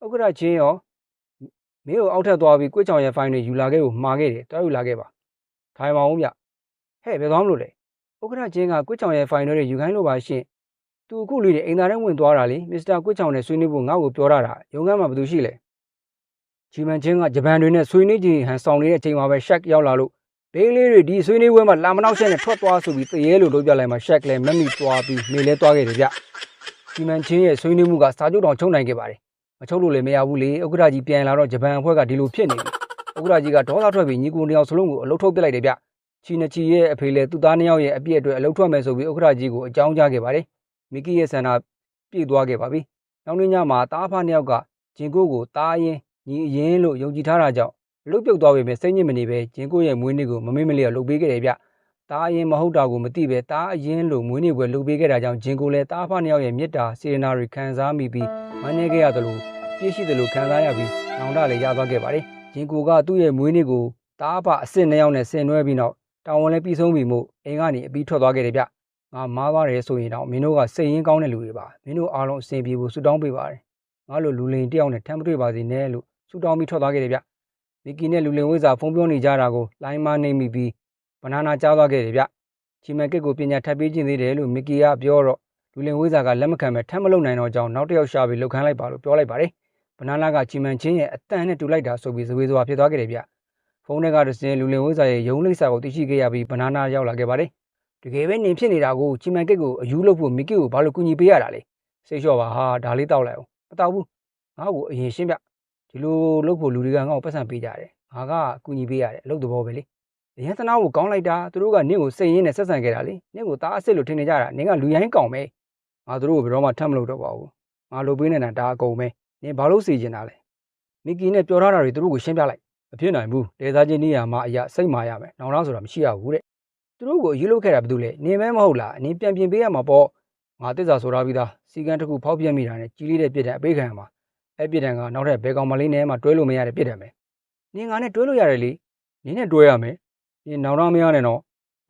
B: က္ကရာချင်းရောမင်းကိုအောက်ထပ်သွားပြီးကွစ်ချောင်ရဲ့ဖိုင်တွေယူလာခဲ့ကိုမှာခဲ့တယ်တွားယူလာခဲ့ပါထိုင်ပါဦးဗျဟဲ့ဘယ်သွားမလို့လဲဥက္ကရာချင်းကကွစ်ချောင်ရဲ့ဖိုင်တွေယူခိုင်းလို့ပါရှင့်သူအခုလူတွေအိမ်သာထဲဝင်သွားတာလေမစ္စတာကွစ်ချောင်နဲ့ဆွေးနွေးဖို့ငါ့ကိုပြောတာရုံးခန်းမှာဘယ်သူရှိလဲချီမန်ချင်းကဂျပန်တွေနဲ့ဆွေးနွေးကြည့်ဟန်ဆောင်နေတဲ့အချိန်မှာပဲရှက်ရောက်လာလို့ဘေးလေးတွေဒီဆွေးနွေးပွဲမှာလာမနောက်ရှက်နဲ့ထွက်သွားဆိုပြီးတရေလို့တို့ပြလိုက်မှရှက်လည်းမက်မိသွားပြီးနေလဲသွားခဲ့တယ်ဗျချီမန်ချင်းရဲ့ဆွေးနွေးမှုကစာချုပ်တော်ချုပ်နိုင်ခဲ့ပါတယ်မချုပ်လို့လည်းမရဘူးလေဥက္ကရာကြီးပြန်လာတော့ဂျပန်အဖွဲ့ကဒီလိုဖြစ်နေပြီဥက္ကရာကြီးကဒေါသထွက်ပြီးညီကိုနှစ်ယောက်စလုံးကိုအလုတ်ထုတ်ပစ်လိုက်တယ်ဗျချီနချီရဲ့အဖေလည်းသူ့သားနှစ်ယောက်ရဲ့အပြည့်အတွက်အလုတ်ထွက်မယ်ဆိုပြီးဥက္ကရာကြီးကိုအကြောင်းကြားခဲ့ပါတယ်မီကီရဲ့ဆန္ဒပြည့်သွားခဲ့ပါပြီနောက်နေ့ညမှာတားဖားနှစ်ယောက်ကဂျင်ကိုကိုတားရင်ညီအရင်လို့ယုံကြည်ထားတာကြောင့်လုတ်ပြုတ်သွားပေမဲ့စိတ်ညစ်မနေပဲဂျင်ကိုရဲ့မွေးနေ့ကိုမမေ့မလျော့လုပ်ပေးခဲ့တယ်ဗျတားရင်မဟုတ်တာကိုမသိပဲတားအရင်လို့မွေးနေ့ပွဲလုပ်ပေးခဲ့တာကြောင့်ဂျင်ကိုလည်းတားဖားနှစ်ယောက်ရဲ့မေတ္တာစေတနာတွေခံစားမိပြီးမနှဲခဲ့ရသလိုပြည့်ရှိသလိုခံစားရပြီးနောင်တလည်းရသွားခဲ့ပါတယ်ဂျင်ကိုကသူ့ရဲ့မွေးနေ့ကိုတားဖားအစ်စ်နှစ်ယောက်နဲ့ဆင်နွှဲပြီးနောက်တာဝန်လည်းပြီးဆုံးပြီမို့အိမ်ကနေအပြီးထွက်သွားခဲ့တယ်ဗျငါမားသွားတယ်ဆိုရင်တော့မင်းတို့ကစိတ်ရင်းကောင်းတဲ့လူတွေပါမင်းတို့အားလုံးအဆင်ပြေဖို့ဆုတောင်းပေးပါတယ်ငါလိုလူလိန်တယောက်နဲ့ထမ်းမတွေ့ပါစေနဲ့လို့ဆုတောင်းပြီးထွက်သွားခဲ့တယ်ဗျမီကီနဲ့လူလင်ဝိဇာဖုန်းပြောနေကြတာကိုလိုင်းမနေမိပြီးဘနာနာကြားသွားခဲ့တယ်ဗျချီမန်ကစ်ကိုပညာထပ်ပေးခြင်းသေးတယ်လို့မီကီကပြောတော့လူလင်ဝိဇာကလက်မခံပဲထမ်းမလုပ်နိုင်တော့ကြောင်းနောက်တစ်ယောက်ရှာပြီးလှုပ်ခန်းလိုက်ပါလို့ပြောလိုက်ပါတယ်ဘနာနာကချီမန်ချင်းရဲ့အတန်နဲ့တူလိုက်တာဆိုပြီးဇဝေဇဝါဖြစ်သွားခဲ့တယ်ဗျဖုန်းထဲကတစင်းလူလင်ဝိဇာရဲ့ရုံးလိပ်စာကိုသိရှိခဲ့ရပြီးဘနာနာရောက်လာခဲ့ပါတယ်တကယ်ပဲနေဖြစ်နေတာကိုချီမန်ကစ်ကိုအယူလုပ်ဖို့မီကီကိုဘာလို့ကူညီပေးရတာလဲစိတ်လျှော့ပါဟာဒါလေးတောက်လိုက်အောင်မတောက်ဘူးငါ့ကိုအရင်ရှင်းပြဒီလိုလုပ်ဖို့လူတွေကငါ့ကိုပတ်စံပေးကြတယ်ငါကကူညီပေးရတယ်အလုပ်သဘောပဲလေရန်သနာကိုကောင်းလိုက်တာသူတို့ကနင့်ကိုစိတ်ရင်းနဲ့ဆက်ဆံခဲ့တာလေနင့်ကိုသားအစ်စ်လို့ထင်နေကြတာနင်ကလူရိုင်းကောင်ပဲငါတို့ကိုဘယ်တော့မှထပ်မလုပ်တော့ပါဘူးငါလုပ်ပေးနေတာဒါအကုန်ပဲနင်ဘာလို့စီကျင်တာလဲမီကီနဲ့ပြောထားတာတွေသူတို့ကိုရှင်းပြလိုက်မဖြစ်နိုင်ဘူးဒေသချင်းနေရာမှာအရာစိတ်မာရမယ်နောင်လားဆိုတာမရှိရဘူးတဲ့သူတို့ကိုအယူလုပ်ခဲ့တာဘာလို့လဲနင်မဲမဟုတ်လားနင်ပြန်ပြင်ပေးရမှာပေါ့ငါတစ္ဆာဆိုထားပြီးသားစီကံတစ်ခုဖောက်ပြက်မိတာနဲ့ကြီးလေးတဲ့ပြစ်ဒဏ်အပေးခံရမှာအဲ့ပြစ်ဒဏ်ကနောက်ထပ်ဘယ်ကောင်မလေးနဲ့မှတွဲလို့မရတဲ့ပြစ်ဒဏ်ပဲနင်ငါနဲ့တွဲလို့ရတယ်လေနင်နဲ့တွဲရမယ်နင်နောင်တော့မရနဲ့တော့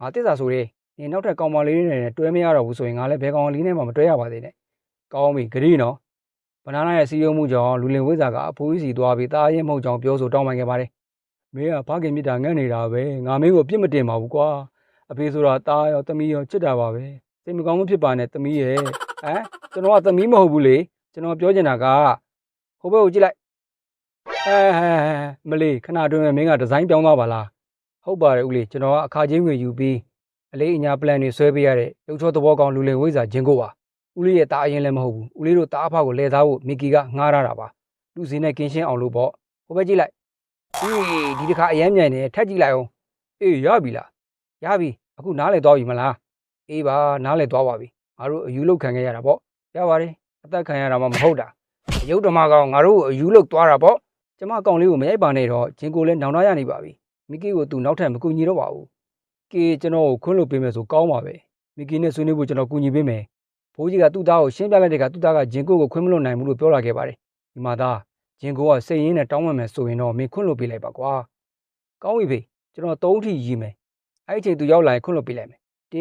B: ငါတစ္ဆာဆိုတယ်နင်နောက်ထပ်ကောင်မလေးနဲ့တွဲမရတော့ဘူးဆိုရင်ငါလည်းဘယ်ကောင်လေးနဲ့မှမတွဲရပါသေးနဲ့ကောင်းပြီဂရီနော်ဘနာနာရဲ့စီယုံမှုကြောင့်လူလင်ဝိဇာကအဖိုးကြီးစီသွားပြီးတားရင်မဟုတ်ကြောင်ပြောဆိုတောင်းပန်ခဲ့ပါတယ်မင်းကဖခင်မြစ်တာငတ်နေတာပဲငါမင်းကိုပြစ်မတင်ပါဘူးကွာအဖေဆိုတာတားရောသမီးရောချစ်တာပါပဲစိတ်မကောင်းမဖြစ်ပါနဲ့သမီးရဲ့ကျွန်တော်ကသမီးမဟုတ်ဘူးလေကျွန်တော်ပြောချင်တာကဟိုဘက်ကိုကြည့်လိုက်မလေးခဏတွင်မင်းကဒီဇိုင်းပြောင်းသွားပါလားဟုတ်ပါတယ်ဦးလေးကျွန်တော်ကအခါချင်းဝင်ယူပြီးအလေးအညာပလန်တွေဆွဲပေးရတဲ့ရုပ်ချောသဘောကောင်းလူလင်ဝိဇာဂျင်ကိုပါဦးလေးရဲ့တားအရင်လည်းမဟုတ်ဘူးဦးလေးတို့တားအဖကိုလဲသားဖို့မီကီကငှားရတာပါလူစင်းနဲ့ကင်းရှင်းအောင်လို့ပေါ့ဟိုဘက်ကြည့်လိုက်ဒီတစ်ခါအရမ်းမြိုင်နေထက်ကြည့်လိုက်အောင်အေးရပြီလားရပြီအခုနားလေသွားပြီမလားအေးပါနားလေသွားပါပြီငါတို့အယူလုတ်ခံခဲ့ရတာပေါ့ရပါတယ်အသက်ခံရတာမှမဟုတ်တာရုပ်ဓမ္မကောင်ငါတို့အယူလုတ်သွားတာပေါ့ကျမကောင်လေးကိုမရိုက်ပါနဲ့တော့ဂျင်ကိုလည်းနောင်တရနေပါပြီမီကီကိုသူနောက်ထပ်မကူညီတော့ပါဘူးကေကျွန်တော်ကိုခွင့်လို့ပေးမယ်ဆိုကောင်းပါပဲမီကီနဲ့ဆွေးနွေးဖို့ကျွန်တော်ကူညီပေးမယ်ဘိုးကြီးကသူ့သားကိုရှင်းပြလိုက်တဲ့ကသူ့သားကဂျင်ကိုခွင့်မလို့နိုင်ဘူးလို့ပြောလာခဲ့ပါတယ်ဒီမှာသားဂျင်ကိုကစိတ်ရင်းနဲ့တောင်းပန်မယ်ဆိုရင်တော့မင်းခွင့်လို့ပေးလိုက်ပါကွာကောင်းပြီဖေကျွန်တော်3ထိရီးမယ်အဲ့ဒီချိန်သူရောက်လာရင်ခွင့်လို့ပေးလိုက်မယ်ဒီ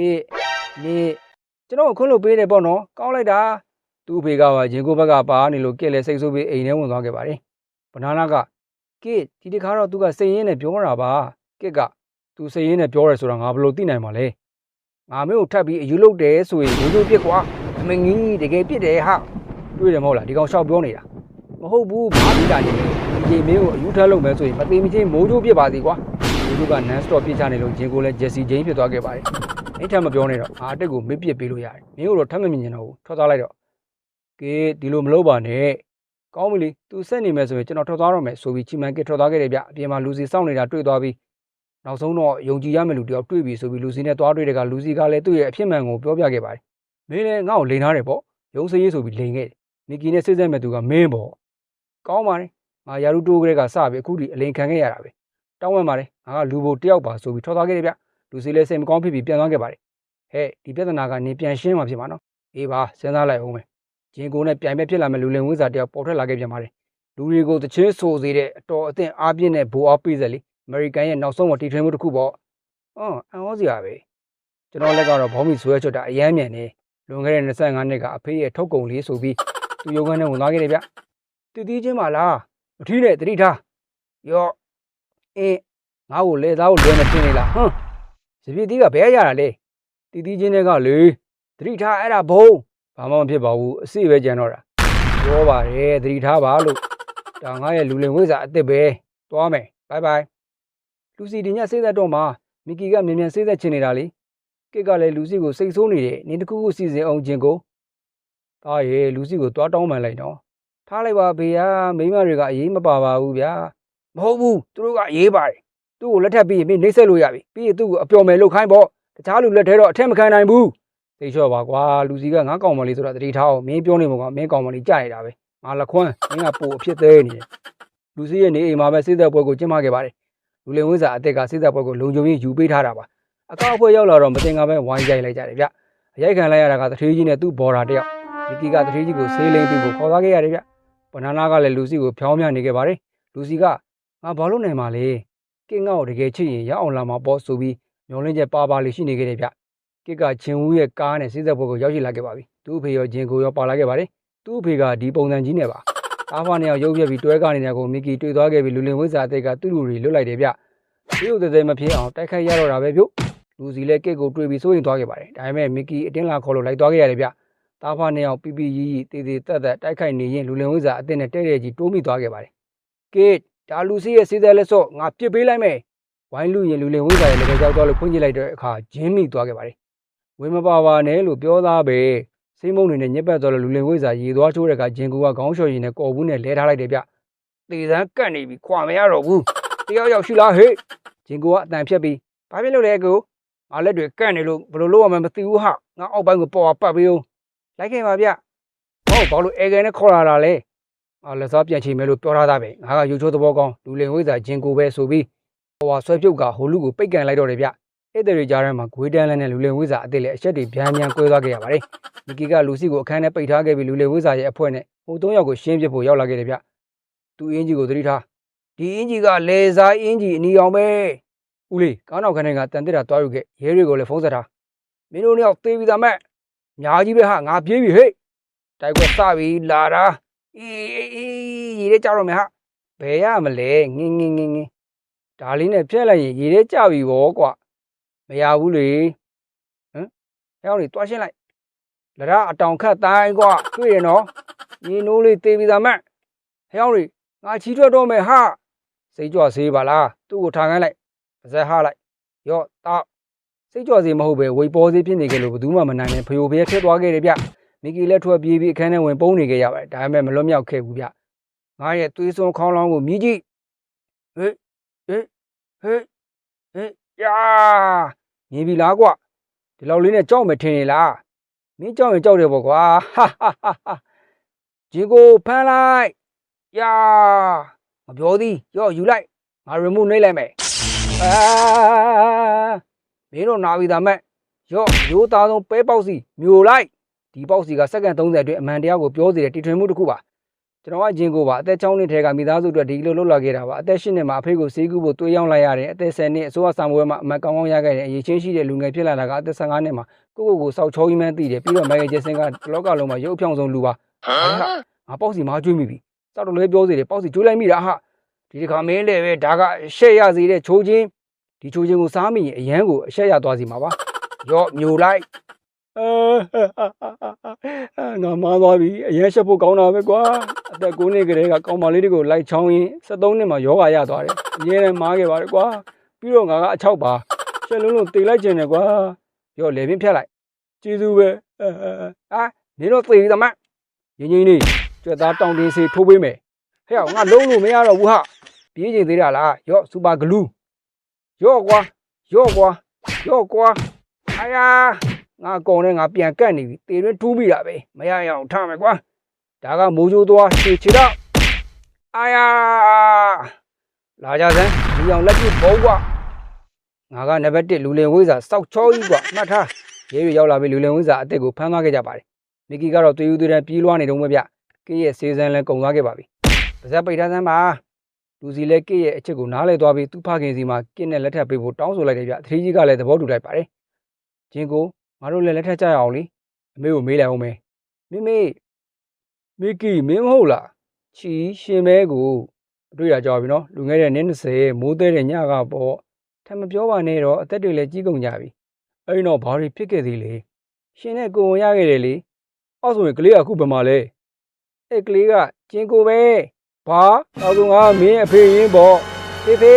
B: နေ့ကျွန်တော်ခွင့်လို့ပေးတယ်ပေါ့နော်ကောင်းလိုက်တာသူ့အဖေကပါဂျင်ကိုဘက်ကပါနေလို့ကဲလဲစိတ်ဆိုးပြီးအိမ်ထဲဝင်သွားခဲ့ပါတယ်ဘနာနာကကစ်ဒီတခါတော့သူကစိတ်ရင်းနဲ့ပြောတာပါကစ်ကသူစိတ်ရင်းနဲ့ပြောရဲဆိုတာငါဘယ်လိုသိနိုင်မှာလဲငါမင်းကိုထပ်ပြီးအယူလုပ်တယ်ဆိုရင်ရိုးရိုးပြစ်ကွာအမငီးတကယ်ပြစ်တယ်ဟာတွေ့တယ်မဟုတ်လားဒီကောင်ရှောက်ပြောနေတာမဟုတ်ဘူးဘာပြစ်တာလဲဒီမင်းကိုအယူထပ်လုပ်မယ်ဆိုရင်မသိမချင်းမိုးကြိုးပြစ်ပါသေးကွာဒီလူက non stop ပြစ်ချနေလို့ဂျင်ကိုလည်းဂျက်စီဂျိန်းဖြစ်သွားခဲ့ပါတယ်အဲ့ထက်မပြောနဲ့တော့ငါအတက်ကိုမစ်ပြစ်ပေးလို့ရတယ်မင်းတို့တော့ထပ်မမြင်ချင်တော့ဘူးထွက်သွားလိုက်တော့ကဲဒီလိုမလုပ်ပါနဲ့ကောင်းပြီလေသူဆက်နေမယ်ဆိုရင်ကျွန်တော်ထွက်သွားတော့မယ်ဆိုပြီးချီမန်ကစ်ထွက်သွားခဲ့တယ်ဗျအပြင်မှာလူစီစောင့်နေတာတွေ့သွားပြီး နောက်ဆုံးတော့ယုံကြည်ရမယ့်လူတယောက်တွေ့ပြီဆိုပြီးလူစီနဲ့တွားတွေ့တဲ့ကလူစီကလည်းသူ့ရဲ့အဖြစ်မှန်ကိုပြောပြခဲ့ပါတယ်မင်းလည်းငါ့ကိုလိန်ထားတယ်ပေါ့ရုံးစရေးဆိုပြီးလိန်ခဲ့တယ်မီကီနဲ့စိတ်ဆက်မဲ့သူကမင်းပေါ့ကောင်းပါတယ်ငါယာရုတိုးကလေးကစပြီးအခုထိအလိန်ခံခဲ့ရတာပဲတောင်းပန်ပါတယ်ငါကလူဘိုတယောက်ပါဆိုပြီးထော်သွားခဲ့တယ်ဗျလူစီလည်းစိတ်မကောင်းဖြစ်ပြီးပြန်သွားခဲ့ပါတယ်ဟဲ့ဒီပြဿနာကနေပြန်ရှင်းမှဖြစ်မှာနော်အေးပါစဉ်းစားလိုက်အောင်မယ်ဂျင်ကိုနဲ့ပြိုင်ပဲဖြစ်လာမဲ့လူလင်ဝိဇာတယောက်ပေါ်ထွက်လာခဲ့ပြန်ပါတယ်လူတွေကိုတချင်းဆိုစေတဲ့အတော်အသင့်အားပြည့်နဲ့ဘိုးအားပေးစက်လေအမေရိကန်ရဲ့နောက်ဆုံးမတီထွင်မှုတစ်ခုပေါ့အံ့ဩစရာပဲကျွန်တော်လက်ကတော့ဘောင်းမီဆွဲချွတ်တာအယမ်းမြန်နေလွန်ခဲ့တဲ့25နှစ်ကအဖေရဲ့ထုတ်ကုန်လေးဆိုပြီးသူရုံခန်းထဲဝင်သွားခဲ့တယ်ဗျတည်တည်ချင်းပါလားမထီးနဲ့တတိထားရော့ငါ့ကိုလေသားကိုလွယ်နေတင်နေလားစပီတီးကဘဲရတာလေတည်တည်ချင်းတွေကလေတတိထားအဲ့ဒါဘုံဘာမှမဖြစ်ပါဘူးအစ်ပဲကြံတော့တာပြောပါတယ်တတိထားပါလို့ဒါငါရဲ့လူလင်ဝိဇ္ဇာအစ်စ်ပဲသွားမယ်ဘိုင်ဘိုင်လူစီဒီညစိတ်သက်တော့မှမီကီကမြန်မြန်စိတ်သက်ချင်နေတာလေကစ်ကလည်းလူစီကိုစိတ်ဆိုးနေတယ်နင်းတစ်ခုခုစီစဉ်အောင်ခြင်းကိုဒါရဲ့လူစီကိုတွားတောင်းပန်လိုက်တော့ထားလိုက်ပါဘေးကမိမတွေကအရေးမပါပါဘူးဗျာမဟုတ်ဘူးသူတို့ကအရေးပါတယ်သူ့ကိုလက်ထပ်ပြီးရင်မင်းနှိမ့်ဆက်လို့ရပြီပြီးရင်သူ့ကိုအပျော်မယ်လုပ်ခိုင်းပေါ့တခြားလူလက်ထဲတော့အထက်မခံနိုင်ဘူးသိလျှော့ပါကွာလူစီကငါကောင်မလေးဆိုတာတတိထားအောင်မင်းပြောနေမှာကမင်းကောင်မလေးကြရတာပဲငါလက်ခွန်းမင်းကပို့အဖြစ်သေးနေတယ်လူစီရဲ့နေအိမ်မှာပဲစိတ်သက်ပွဲကိုကျင်းပခဲ့ပါတယ်လူလင်ဝိဇ္ဇာအသက်ကစိတ်သက်ပွဲကိုလုံခြုံရေးယူပေးထားတာပါအကောက်အဖွဲ့ရောက်လာတော့မတင်ကပဲဝိုင်းရိုက်လိုက်ကြတယ်ဗျအရိုက်ခံလိုက်ရတာကတထေးကြီးနဲ့သူ့ဘော်ဒါတယောက်မီကီကတထေးကြီးကိုဆေးလိမ့်ပြီးကိုခေါ်သွားခဲ့ရတယ်ဗျဘနာနာကလည်းလူစီကိုဖြောင်းပြနေခဲ့ပါတယ်လူစီကငါဘာလို့နိုင်မှာလဲကင်းငါ့ကိုတကယ်ချစ်ရင်ရအောင်လာမှာပေါ့ဆိုပြီးမျောလင်းချက်ပါလေးရှိနေခဲ့တယ်ဗျကစ်ကချင်းဦးရဲ့ကားနဲ့စိတ်သက်ပွဲကိုရောက်ရှိလာခဲ့ပါပြီသူ့အဖေရောဂျင်ကိုရောပါလာခဲ့ပါတယ်သူ့အဖေကဒီပုံစံကြီးနဲ့ပါအားဖားနေအောင်ရုပ်ပြပြီးတွဲကားနေတဲ့ကိုမီကီတွေ့သွားခဲ့ပြီးလူလင်ဝိဇ္ဇာအသက်ကသူ့လူတွေလွတ်လိုက်တယ်ဗျရုပ်သေးမဖြစ်အောင်တိုက်ခိုက်ရတော့တာပဲပြုတ်လူစီလည်းကစ်ကိုတွေ့ပြီးစိုးရင်သွားခဲ့ပါတယ်ဒါပေမဲ့မီကီအတင်းလာခေါ်လို့လိုက်သွားခဲ့ရတယ်ဗျသားဖားနေအောင်ပီပီရီရီတေးသေးတက်တက်တိုက်ခိုက်နေရင်လူလင်ဝိဇ္ဇာအသက်နဲ့တဲ့တဲ့ကြီးတိုးမိသွားခဲ့ပါတယ်ကစ်ဒါလူစီရဲ့စေးသက်လက်စော့ငါပြစ်ပေးလိုက်မယ်ဝိုင်းလူရင်လူလင်ဝိဇ္ဇာရဲ့လက်ကြောက်သွားလို့ဖွင့်ကြည့်လိုက်တဲ့အခါဂျင်းမိသွားခဲ့ပါတယ်ဝင်းမပါပါနဲ့လို့ပြောသားပဲစိမ့်မုံတွေနဲ့ညက်ပတ်သွားလို့လူလင်ဝိဇ္ဇာရေသွားချိုးတဲ့အခါဂျင်ကူကခေါင်းလျှော်ရည်နဲ့ကော်ဘူးနဲ့လဲထားလိုက်တယ်ဗျတေစမ်းကတ်နေပြီခွာမရတော့ဘူးတယောက်ယောက်ရှိလားဟေ့ဂျင်ကူကအတန်ဖြတ်ပြီးဘာဖြစ်လို့လဲကိုငါလက်တွေကတ်နေလို့ဘယ်လိုလုပ်ရမှမသိဘူးဟာငါအောက်ပိုင်းကိုပေါ်ပတ်ပြီးအောင်လိုက်ခဲ့ပါဗျဟုတ်ဘာလို့အေကန်နဲ့ခေါ်လာတာလဲလက်စားပြန်ချိန်မယ်လို့ပြောထားတာပဲငါကယူချိုးသဘောကောင်းလူလင်ဝိဇ္ဇာဂျင်ကူပဲဆိုပြီးဟွာဆွဲပြုတ်ကဟိုလူကိုပိတ်ကန်လိုက်တော့တယ်ဗျအဲ့တဲ့ကြားထဲမှာဂွေးတန်းလန်းနဲ့လူလင်ဝိဇ္ဇာအစ်စ်လည်းအချက်တွေဗျမ်းကွဲသွားခဲ့ရပါတယ်မီကီကလူစီကိုအခန်းထဲပိတ်ထားခဲ့ပြီးလူလင်ဝိဇ္ဇာရဲ့အဖွဲ့နဲ့ဟို3ယောက်ကိုရှင်းပြဖို့ရောက်လာခဲ့တယ်ဗျသူအင်ကြီးကိုသတိထားဒီအင်ကြီးကလေစားအင်ကြီးအနီအောင်ပဲဦးလေးကားနောက်ခန်းထဲကတန်တစ်တာတွားယူခဲ့ရဲတွေကိုလည်းဖုန်းဆက်ထားမင်းတို့နှစ်ယောက်သေးပြီသားမဲ့ညာကြီးပဲဟာငါပြေးပြီဟေ့တိုက်ကွက်စပြီလာတာအေးရေထဲကြောက်တော့မယ်ဟာဘယ်ရမလဲငင်းဒါလေးနဲ့ဖျက်လိုက်ရင်ရေထဲကျပြီဗောကွာမရဘူးလေဟမ်ဟဲ့အောင်လေတွားရှင်းလိုက်လရအတောင်ခတ်တိုင်းကွာတွေ့ရနော်ညီနိုးလေးသေးပြီသားမဲ့ဟဲ့အောင်လေငါချီထွက်တော့မယ်ဟာစိတ်ကြွဆေးပါလားသူ့ကိုထားခိုင်းလိုက်ပါဇက်ဟာလိုက်ရော့တောက်စိတ်ကြွဆေးမဟုတ်ပဲဝေပေါ်ဆေးဖြစ်နေကြလို့ဘယ်သူမှမနိုင်နဲ့ဖယိုဖျက်ထည့်သွားခဲ့တယ်ဗျမီကီလက်ထွက်ပြေးပြီးအခန်းထဲဝင်ပုန်းနေခဲ့ရပါတယ်ဒါပေမဲ့မလွတ်မြောက်ခဲ့ဘူးဗျငါရဲ့သွေးစွန်းခေါင်းလောင်းကိုမြည်ကြည့်ဟေးယာမြင်ပြီလားကွဒီလောက်လေးနဲ့ကြောက်မယ်ထင်နေလားမင်းကြောက်ရင်ကြောက်တယ်ပေါ့ကွာဟာဂျီကိုဖမ်းလိုက်ယာမပြောသည်ရော့ယူလိုက်ငါ remove နှိပ်လိုက်မယ်မင်းတို့နာပြီသားမဲ့ရော့ရိုးသားဆုံးပဲပေါက်စီမျိုးလိုက်ဒီပေါက်စီကစက္ကန့်30အတွင်းအမှန်တရားကိုပြောစေတဲ့တီထွင်မှုတစ်ခုပါကျွန်တော်ကဂျင်ကိုပါအသက်6နှစ်ထဲကမိသားစုအတွက်ဒီလိုလုပ်လာခဲ့တာပါအသက်10နှစ်မှာအဖေကိုဆေးကူးဖို့တွေးရောက်လိုက်ရတယ်အသက်10နှစ်အစိုးရစာမိုးပွဲမှာအမတ်ကောင်းကောင်းရခဲ့တယ်အရေးချင်းရှိတဲ့လူငယ်ဖြစ်လာတာကအသက်15နှစ်မှာကိုစောက်ချောကြီးမှန်းသိတယ်ပြီးတော့မိုက်ကယ်ဂျက်ဆင်ကလောကလုံးမှာရုပ်အဖြောင့်ဆုံးလူပါငါပေါ့စီမားကျွေးမိပြီစောက်တော်လေးပြောစေတယ်ပေါ့စီကျွေးလိုက်မိတာဟာဒီတစ်ခါမင်းလည်းပဲဒါကရှက်ရစေတဲ့ချိုးချင်းဒီချိုးချင်းကိုစားမိရင်အရန်ကိုအရှက်ရသွားစီမှာပါရော့မျိုးလိုက်ငါမားသွားပြီအရင်ရှက်ဖို့ကောင်းတာပဲကွာအသက်9နှစ်ကလေးကကောင်မလေးတွေကိုလိုက်ချောင်းရင်73နှစ်မှာယောဂရသွားတယ်အရင်လည်းမားခဲ့ပါတယ်ကွာပြီးတော့ငါကအချောက်ပါရှက်လုံးတေလိုက်ကျင်တယ်ကွာရော့လေပြင်းဖြတ်လိုက်ကျေးဇူးပဲနင်တို့သေပြီသမားရင်းလေးကြွက်သားတောင်းတင်းစေးထိုးပေးမယ်ဟဲ့ငါလုံးလို့မရတော့ဘူးဟာပြေးကျင်သေးတာလားရော့စူပါဂလူး ရော့ကွာရော့ကွာအာယာငါကုံနဲ့ငါပြန်ကတ်နေပြီတေတွင်းထူးပြီတာပဲမရရအောင်ထားမယ်ကွာဒါကမိုးကြိုးသွားခြေတော့အာယာလာကြစမ်းဒီအောင်လက်ပြဘုံကွာငါကနံပါတ်1လူလင်ဝိဇ္ဇာစောက်ချောကြီးကွာမှတ်ထားရဲတွေရောက်လာပြီလူလင်ဝိဇ္ဇာအစ်စ်ကိုဖမ်းသွားခဲ့ကြပါတယ်မီကီကတော့သွေးဦးသွေးတန်းပြေးလွှားနေတုန်းပဲဗျကိရဲ့စေးစမ်းလဲကုံသွားခဲ့ပါပြီပါဇက်ပိတ်ထားစမ်းပါလူစီလဲကိရဲ့အချစ်ကိုနားလဲသွားပြီးသူ့ဖခင်စီမှာကိနဲ့လက်ထပ်ပေးဖို့တောင်းဆိုလိုက်တယ်ဗျသတိကြီးကလည်းသဘောတူလိုက်ပါတယ်ဂျင်ကိုငါတို့လည်းလက်ထပ်ကြရအောင်လေအမေကိုမေးလိုက်အောင်မေမီကီမင်းမဟုတ်လားချီရှင်မဲကိုတွေ့ရကြပြီနော်လူငယ်တဲ့နင်း20မိုးသေးတဲ့ညကပေါ့ထမပြောပါနဲ့တော့အသက်တွေလည်းကြီးကုန်ကြပြီအဲ့တော့ဘာတွေဖြစ်ခဲ့သေးလဲရှင်နဲ့ကိုဝင်ရခဲ့တယ်လေအောက်ဆိုရင်ကလေးကအခုဘယ်မှာလဲအဲ့ကလေးကကျင်ကိုပဲဘာတော့ဆိုငါမင်းအဖေရင်းပေါ့ဖေ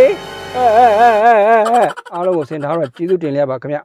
B: အားလုံးကိုစင်ထားတော့ကျေးဇူးတင်ရပါခင်ဗျ